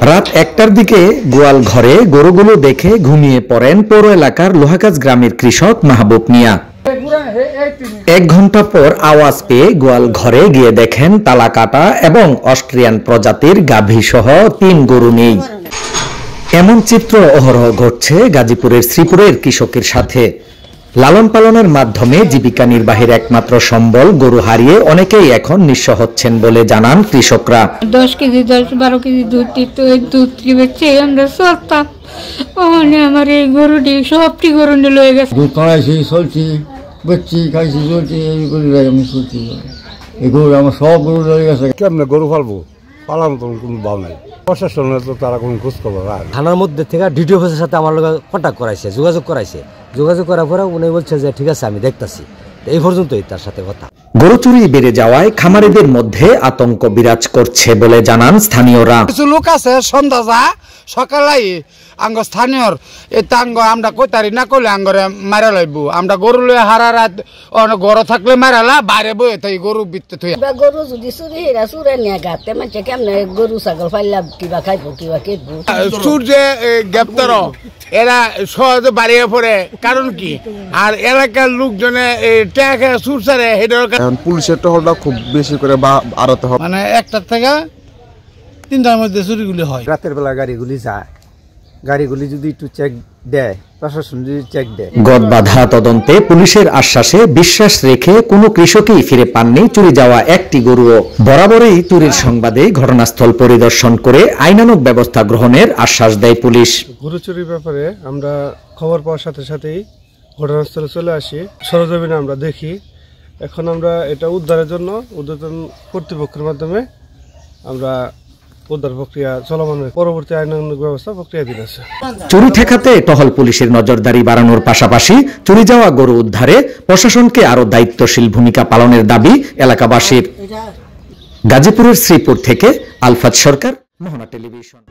রাত ১টার দিকে গোয়াল ঘরে গরুগুলো দেখে ঘুমিয়ে পড়েন পৌর এলাকার লোহাগাছ গ্রামের কৃষক মাহবুব মিয়া। ১ ঘন্টা পর আওয়াজ পেয়ে গোয়াল ঘরে গিয়ে দেখেন তালা কাটা এবং অস্ট্রিয়ান প্রজাতির গাভী সহ ৩ গরু নেই। এমন চিত্র অহরহ ঘটছে গাজীপুরের শ্রীপুরের কৃষকের সাথে। লালন পালনের মাধ্যমে জীবিকা নির্বাহের একমাত্র সম্বল গরু হারিয়ে অনেকেই এখন নিঃস্ব হচ্ছেন বলে জানান কৃষকরা। 10 কেজি 10-12 কেজি দুধ দিত, এই দুধ বেচে আমরা চলতাম। আমার এই গরুটি সবটি গরু নিয়ে লয়ে গেছে। দুধ খাওয়াইছি, চলছি, বেচছি, খাইছি, চলছি, এই গরু আমি চলছি। এই গরু আমার সব গরু লয়ে গেছে। কেমনে গরু পালবো? পালাম তো কোনো ভাব নাই। প্রশাসনের তো তারা কোনো খোঁজ খবর রাখে। থানার মধ্যে থেকে ডিডি অফিসের সাথে আমার লোক কন্ট্যাক্ট করাইছে, যোগাযোগ করার পরে উনি বলছে যে ঠিক আছে আমি দেখতাছি। এই পর্যন্তই তার সাথে কথা। গরু চুরি বেড়ে যাওয়ায় খামারিদের মধ্যে আতঙ্ক বিরাজ করছে বলে জানান স্থানীয়রা। কিছু লোক আছে সন্ধ্যা যা সকালাই আঙ্গ স্থানীয়র এই তাঙ্গ আমরা কইতারি না কইলে আঙ্গরে মারা লাইব। আমরা গরু লয়ে হারা রাত গরু থাকলে মারালা বাইরে বয়ে তাই গরু বিত্তে থই। গরু যদি চুরি হেরা চুরে নিয়ে গাতে মানুষে কেমনে গরু ছাগল ফাইলা কিবা খাইব কিবা কেটব। চুর যে গ্রেপ্তার এরা সহজে বাড়িয়ে পড়ে কারণ কি? আর এলাকার লোকজনে টাকা চুর ছাড়ে এখন পুলিশের টহলটা খুব বেশি করে বাড়াতে হবে। মানে 1টা থেকে 3টার মধ্যে চুরিগুলি হয়। রাতের বেলা গাড়িগুলি যদি একটু চেক দেয়, প্রশাসন যদি চেক দেয়। গড়বাঁধা তদন্তে পুলিশের আশ্বাসে বিশ্বাস রেখে কোনো কৃষকই ফিরে পাননি চুরি যাওয়া একটি গরুও। বরাবরই চুরির সংবাদে ঘটনাস্থল পরিদর্শন করে আইনানুগ ব্যবস্থা গ্রহণের আশ্বাস দেয় পুলিশ। গরু চুরির ব্যাপারে আমরা খবর পাওয়ার সাথে সাথেই ঘটনাস্থলে চলে আসি, সরজমিনে আমরা দেখি। এখন আমরা এটা উদ্ধারের জন্য ঊর্ধ্বতন কর্তৃপক্ষের মাধ্যমে আমরা উদ্ধার প্রক্রিয়া চলমান, পরবর্তী আইনানুগ ব্যবস্থা প্রক্রিয়াধীন আছে। চুরি ঠেকাতে টহল পুলিশের নজরদারি বাড়ানোর পাশাপাশি চুরি যাওয়া গরু উদ্ধারে প্রশাসনকে আরো দায়িত্বশীল ভূমিকা পালনের দাবি এলাকাবাসীর। গাজীপুরের শ্রীপুর থেকে আলফাজ সরকার, মোহনা টেলিভিশন।